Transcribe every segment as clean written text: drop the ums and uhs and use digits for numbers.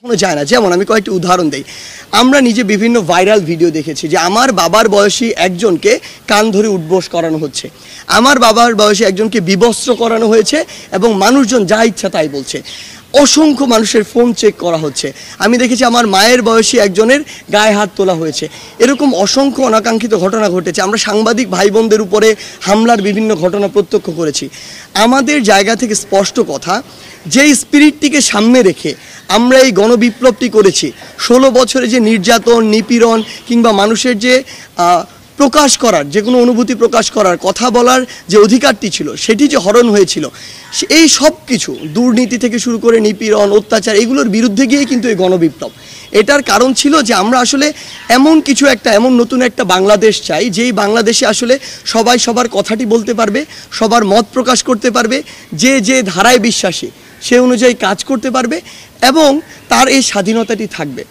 কোনো যায় না। যেমন আমি কয়েকটি উদাহরণ দেই। আমরা নিজে বিভিন্ন ভাইরাল ভিডিও দেখেছি যে আমার বাবার বয়সী একজনকে কান ধরে উঠবোস করানো হচ্ছে, আমার বাবার বয়সী একজনকে বিবস্ত্র করানো হয়েছে এবং মানুষজন যা ইচ্ছা তাই বলছে। অসংখ্য মানুষের ফোন চেক করা হচ্ছে। আমি দেখেছি আমার মায়ের বয়সী একজনের গায়ে হাত তোলা হয়েছে। এরকম অসংখ্য অনাকাঙ্ক্ষিত ঘটনা ঘটেছে। আমরা সাংবাদিক ভাই বোনদের উপরে হামলার বিভিন্ন ঘটনা প্রত্যক্ষ করেছি। আমাদের জায়গা থেকে স্পষ্ট কথা, যেই স্পিরিটটিকে সামনে রেখে আমরা এই গণবিপ্লবটি করেছি, 16 বছরে যে নির্যাতন, নিপীড়ন কিংবা মানুষের যে প্রকাশ করার, যে কোনো অনুভূতি প্রকাশ করার, কথা বলার যে অধিকারটি ছিল সেটি যে হরণ হয়েছিল, এই সব কিছু দুর্নীতি থেকে শুরু করে নিপীড়ন, অত্যাচার, এগুলোর বিরুদ্ধে গিয়ে কিন্তু এই গণবিপ্লব। এটার কারণ ছিল যে আমরা আসলে এমন কিছু একটা, এমন নতুন একটা বাংলাদেশ চাই যেই বাংলাদেশে আসলে সবাই সবার কথাটি বলতে পারবে, সবার মত প্রকাশ করতে পারবে, যে যে ধারায় বিশ্বাসী সে অনুযায়ী কাজ করতে পারবে এবং তার এই স্বাধীনতাটি থাকবে।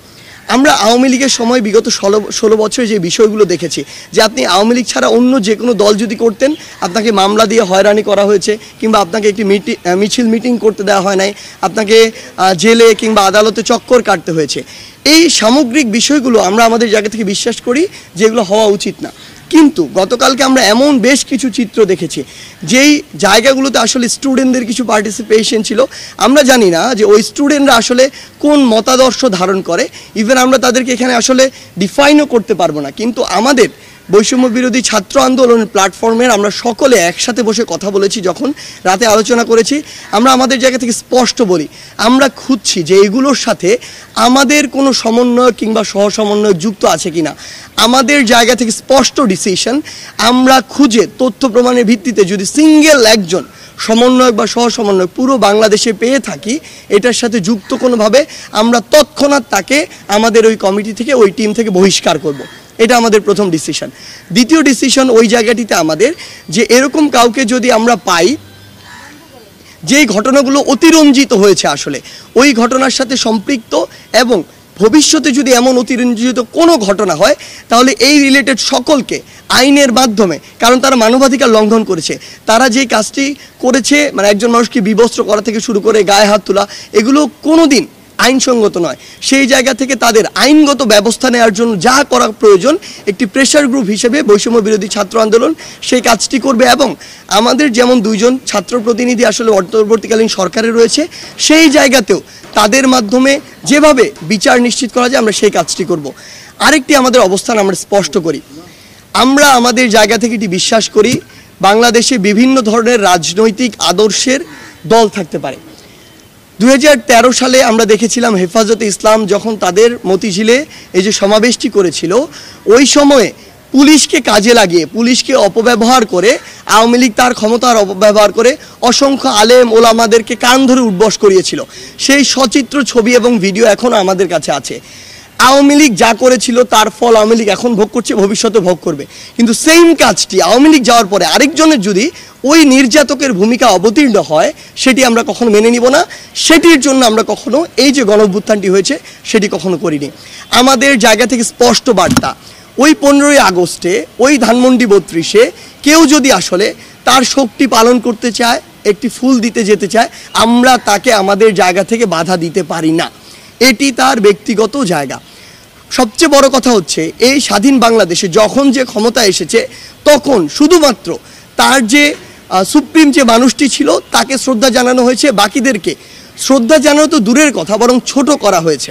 আমরা আওয়ামী লীগের সময় বিগত 16 বছরে যে বিষয়গুলো দেখেছি, যে আপনি আওয়ামী লীগ ছাড়া অন্য যে কোনো দল যদি করতেন, আপনাকে মামলা দিয়ে হয়রানি করা হয়েছে, কিংবা আপনাকে একটি মিটিং করতে দেওয়া হয় নাই, আপনাকে জেলে কিংবা আদালতে চক্কর কাটতে হয়েছে। এই সামগ্রিক বিষয়গুলো আমরা আমাদের জায়গা থেকে বিশ্বাস করি যে এগুলো হওয়া উচিত না। কিন্তু গতকালকে আমরা এমন বেশ কিছু চিত্র দেখেছি যেই জায়গাগুলোতে আসলে স্টুডেন্টদের কিছু পার্টিসিপেশন ছিল। আমরা জানি না যে ওই স্টুডেন্টরা আসলে কোন মতাদর্শ ধারণ করে, ইভেন আমরা তাদেরকে এখানে আসলে ডিফাইনও করতে পারবো না। কিন্তু আমাদের বৈষম্য বিরোধী ছাত্র আন্দোলনের প্ল্যাটফর্মের আমরা সকলে একসাথে বসে কথা বলেছি, যখন রাতে আলোচনা করেছি, আমরা আমাদের জায়গা থেকে স্পষ্ট বলি, আমরা খুঁজছি যে এগুলোর সাথে আমাদের কোনো সমন্বয় কিংবা সহসমন্বয় যুক্ত আছে কিনা। আমাদের জায়গা থেকে স্পষ্ট ডিসিশন, আমরা খুঁজে তথ্য প্রমাণের ভিত্তিতে যদি সিঙ্গেল একজন সমন্বয়ক বা সহসমন্বয়ক পুরো বাংলাদেশে পেয়ে থাকি, এটার সাথে যুক্ত কোনোভাবে, আমরা তৎক্ষণাৎ তাকে আমাদের ওই কমিটি থেকে, ওই টিম থেকে বহিষ্কার করব। এটা আমাদের প্রথম ডিসিশন। দ্বিতীয় ডিসিশন ওই জায়গাটিতে আমাদের, যে এরকম কাউকে যদি আমরা পাই যেই ঘটনাগুলো অতিরঞ্জিত হয়েছে, আসলে ওই ঘটনার সাথে সম্পৃক্ত, এবং ভবিষ্যতে যদি এমন অতিরঞ্জিত কোনো ঘটনা হয়, তাহলে এই রিলেটেড সকলকে আইনের মাধ্যমে, কারণ তারা মানবাধিকার লঙ্ঘন করেছে, তারা যে কাজটি করেছে, মানে একজন মানুষকে বিবস্ত্র করা থেকে শুরু করে গায়ে হাত তোলা, এগুলো কোনোদিন আইনসঙ্গত নয়। সেই জায়গা থেকে তাদের আইনগত ব্যবস্থা নেওয়ার জন্য যা করা প্রয়োজন, একটি প্রেশার গ্রুপ হিসেবে বৈষম্য বিরোধী ছাত্র আন্দোলন সেই কাজটি করবে। এবং আমাদের যেমন 2 জন ছাত্র প্রতিনিধি আসলে অন্তর্বর্তীকালীন সরকারে রয়েছে, সেই জায়গাতেও তাদের মাধ্যমে যেভাবে বিচার নিশ্চিত করা যায় আমরা সেই কাজটি করব। আরেকটি আমাদের অবস্থান আমরা স্পষ্ট করি, আমরা আমাদের জায়গা থেকে এটি বিশ্বাস করি, বাংলাদেশে বিভিন্ন ধরনের রাজনৈতিক আদর্শের দল থাকতে পারে। 2013 সালে আমরা দেখেছিলাম হেফাজতে ইসলাম যখন তাদের মতিঝিলে এই যে সমাবেশটি করেছিল, ওই সময়ে পুলিশকে কাজে লাগিয়ে, পুলিশকে অপব্যবহার করে আওয়ামী লীগ তার ক্ষমতার অপব্যবহার করে অসংখ্য আলেম ওলামাদেরকে কান ধরে উঠবস করিয়েছিল। সেই সচিত্র ছবি এবং ভিডিও এখনও আমাদের কাছে আছে। আওয়ামী লীগ যা করেছিল তার ফল আওয়ামী লীগ এখন ভোগ করছে, ভবিষ্যতে ভোগ করবে। কিন্তু সেম কাজটি আওয়ামী লীগ যাওয়ার পরে আরেকজনের যদি ওই নির্যাতকের ভূমিকা অবতীর্ণ হয়, সেটি আমরা কখনো মেনে নিব না। সেটির জন্য আমরা কখনো এই যে গণঅভ্যুত্থানটি হয়েছে সেটি কখনো করিনি। আমাদের জায়গা থেকে স্পষ্ট বার্তা, ওই 15ই আগস্টে, ওই ধানমন্ডি 32-এ কেউ যদি আসলে তার শক্তি পালন করতে চায়, একটি ফুল দিতে যেতে চায়, আমরা তাকে আমাদের জায়গা থেকে বাধা দিতে পারি না। এটি তার ব্যক্তিগত জায়গা। সবচেয়ে বড় কথা হচ্ছে, এই স্বাধীন বাংলাদেশে যখন যে ক্ষমতা এসেছে, তখন শুধুমাত্র তার যে সুপ্রিম যে মানুষটি ছিল তাকে শ্রদ্ধা জানানো হয়েছে, বাকিদেরকে শ্রদ্ধা জানানো তো দূরের কথা, বরং ছোট করা হয়েছে।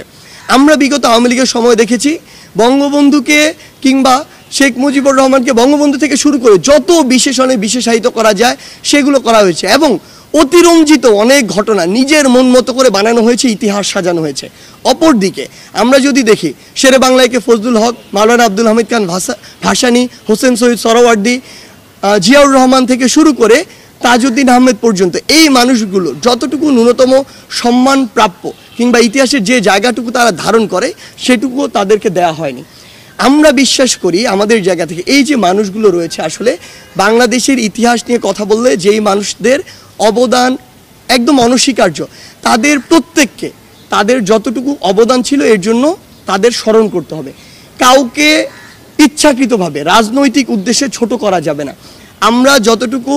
আমরা বিগত আওয়ামী লীগের সময় দেখেছি, বঙ্গবন্ধুকে কিংবা শেখ মুজিবুর রহমানকে বঙ্গবন্ধু থেকে শুরু করে যত বিশেষণে বিশেষায়িত করা যায় সেগুলো করা হয়েছে, এবং অতিরঞ্জিত অনেক ঘটনা নিজের মন মতো করে বানানো হয়েছে, ইতিহাস সাজানো হয়েছে। অপরদিকে আমরা যদি দেখি, শেরে বাংলাকে ফজলুল হক, মাওলানা আব্দুল হামিদ খান ভাসানী, হোসেন শহীদ সরওয়ার্দী, জিয়াউর রহমান থেকে শুরু করে তাজউদ্দিন আহমেদ পর্যন্ত, এই মানুষগুলো যতটুকু ন্যূনতম সম্মান প্রাপ্য কিংবা ইতিহাসের যে জায়গাটুকু তারা ধারণ করে, সেটুকুও তাদেরকে দেয়া হয়নি। আমরা বিশ্বাস করি আমাদের জায়গা থেকে এই যে মানুষগুলো রয়েছে, আসলে বাংলাদেশের ইতিহাস নিয়ে কথা বললে যেই মানুষদের অবদান একদম অনস্বীকার্য, তাদের প্রত্যেককে তাদের যতটুকু অবদান ছিল এর জন্য তাদের স্মরণ করতে হবে। কাউকে ইচ্ছাকৃতভাবে রাজনৈতিক উদ্দেশ্যে ছোট করা যাবে না। আমরা যতটুকু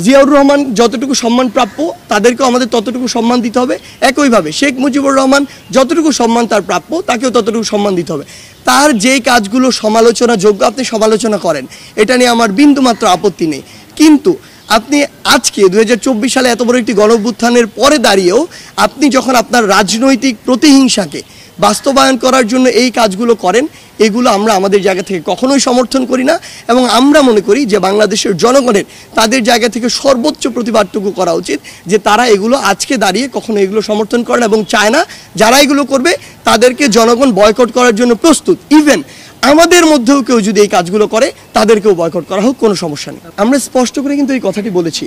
জিয়াউর রহমান যতটুকু সম্মান প্রাপ্য তাদেরকেও আমাদের ততটুকু সম্মান দিতে হবে। একইভাবে শেখ মুজিবুর রহমান যতটুকু সম্মান তার প্রাপ্য তাকেও ততটুকু সম্মান দিতে হবে। তার যেই কাজগুলো সমালোচনা যোগ্য আপনি সমালোচনা করেন, এটা নিয়ে আমার বিন্দুমাত্র আপত্তি নেই। কিন্তু আপনি আজকে 2024 সালে এত বড় একটি গণঅভ্যুত্থানের পরে দাঁড়িয়েও আপনি যখন আপনার রাজনৈতিক প্রতিহিংসাকে বাস্তবায়ন করার জন্য এই কাজগুলো করেন, এগুলো আমরা আমাদের জায়গা থেকে কখনোই সমর্থন করি না। এবং আমরা মনে করি যে বাংলাদেশের জনগণের তাদের জায়গা থেকে সর্বোচ্চ প্রতিবাদটুকু করা উচিত যে তারা এগুলো আজকে দাঁড়িয়ে কখনো এগুলো সমর্থন করে না এবং চায় না যারা এগুলো করবে তাদেরকে জনগণ বয়কট করার জন্য প্রস্তুত। ইভেন আমাদের মধ্যেও কেউ যদি এই কাজগুলো করে তাদেরকেও বয়কট করা হোক, কোনো সমস্যা নেই। আমরা স্পষ্ট করে কিন্তু এই কথাটি বলেছি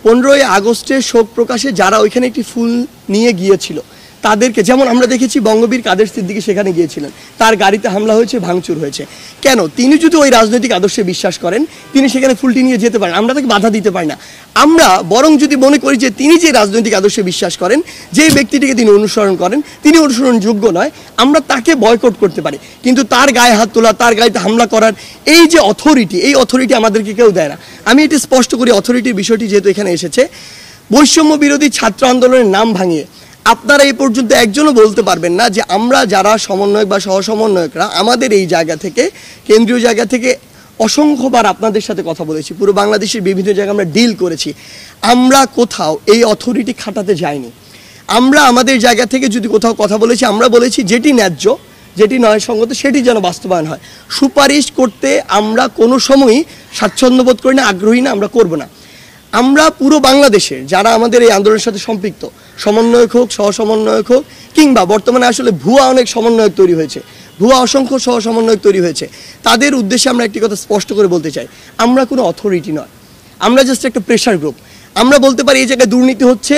15ই আগস্টে শোক প্রকাশে যারা ওইখানে একটি ফুল নিয়ে গিয়েছিল তাদেরকে, যেমন আমরা দেখেছি বঙ্গবীর কাদের সিদ্দিকী সেখানে গিয়েছিলেন, তার গাড়িতে হামলা হয়েছে, ভাঙচুর হয়েছে। কেন? তিনি যদি ওই রাজনৈতিক আদর্শে বিশ্বাস করেন তিনি সেখানে ফুলটি নিয়ে যেতে পারেন, আমরা তাকে বাধা দিতে পারি না। আমরা বরং যদি মনে করি যে তিনি যে রাজনৈতিক আদর্শে বিশ্বাস করেন, যে ব্যক্তিটিকে তিনি অনুসরণ করেন তিনি অনুসরণযোগ্য নয়, আমরা তাকে বয়কট করতে পারি। কিন্তু তার গায়ে হাত তোলা, তার গাড়িতে হামলা করার এই যে অথরিটি, এই অথরিটি আমাদেরকে কেউ দেয় না। আমি এটি স্পষ্ট করি, অথরিটির বিষয়টি যেহেতু এখানে এসেছে, বৈষম্য বিরোধী ছাত্র আন্দোলনের নাম ভাঙিয়ে আপনারা এই পর্যন্ত একজনও বলতে পারবেন না যে আমরা যারা সমন্বয়ক বা সহসমন্বয়করা আমাদের এই জায়গা থেকে, কেন্দ্রীয় জায়গা থেকে অসংখ্যবার আপনাদের সাথে কথা বলেছি, পুরো বাংলাদেশের বিভিন্ন জায়গায় আমরা ডিল করেছি, আমরা কোথাও এই অথরিটি খাটাতে যাইনি। আমরা আমাদের জায়গা থেকে যদি কোথাও কথা বলেছি, আমরা বলেছি যেটি ন্যায্য, যেটি ন্যায়সঙ্গত সেটি যেন বাস্তবায়ন হয়। সুপারিশ করতে আমরা কোনো সময়ই স্বাচ্ছন্দ্য বোধ করি না, আগ্রহী না, আমরা করব না। আমরা পুরো বাংলাদেশের যারা আমাদের এই আন্দোলনের সাথে সম্পৃক্ত, সমন্বয়ক হোক, সহসমন্বয়ক হোক, কিংবা বর্তমানে আসলে ভুয়া অনেক সমন্বয়ক তৈরি হয়েছে, ভুয়া অসংখ্য সহ সমন্বয়ক তৈরি হয়েছে, তাদের উদ্দেশ্যে আমরা একটি কথা স্পষ্ট করে বলতে চাই, আমরা কোনো অথরিটি নয়, আমরা জাস্ট একটা প্রেশার গ্রুপ। আমরা বলতে পারি এই জায়গায় দুর্নীতি হচ্ছে,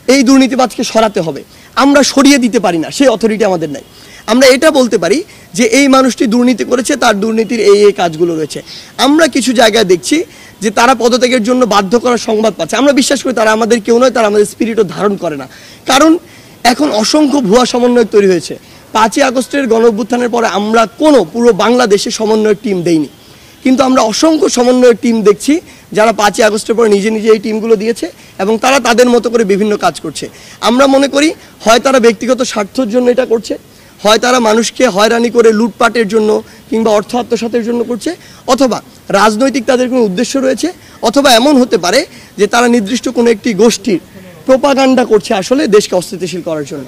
এই দুর্নীতিবাজকে সরাতে হবে, আমরা সরিয়ে দিতে পারি না, সেই অথরিটি আমাদের নাই। আমরা এটা বলতে পারি যে এই মানুষটি দুর্নীতি করেছে, তার দুর্নীতির এই এই কাজগুলো রয়েছে। আমরা কিছু জায়গায় দেখছি যে তারা পদত্যাগের জন্য বাধ্য করার সংবাদ পাচ্ছে, আমরা বিশ্বাস করি তারা আমাদের কেউ নয়, তারা আমাদের স্পিরিটও ধারণ করে না। কারণ এখন অসংখ্য ভুয়া সমন্বয়ক তৈরি হয়েছে। 5ই আগস্টের গণঅভ্যুত্থানের পরে আমরা কোনো পুরো বাংলাদেশে সমন্বয়ক টিম দেইনি, কিন্তু আমরা অসংখ্য সমন্বয়ক টিম দেখছি যারা 5ই আগস্টের পরে নিজে নিজে এই টিমগুলো দিয়েছে এবং তারা তাদের মতো করে বিভিন্ন কাজ করছে। আমরা মনে করি হয় তারা ব্যক্তিগত স্বার্থের জন্য এটা করছে, হয় তারা মানুষকে হয়রানি করে লুটপাটের জন্য কিংবা অর্থ আত্মসাতের জন্য করছে, অথবা রাজনৈতিক তাদের কোনো উদ্দেশ্য রয়েছে, অথবা এমন হতে পারে যে তারা নির্দিষ্ট কোনো একটি গোষ্ঠীর প্রোপাগান্ডা করছে আসলে দেশকে অস্থিতিশীল করার জন্য।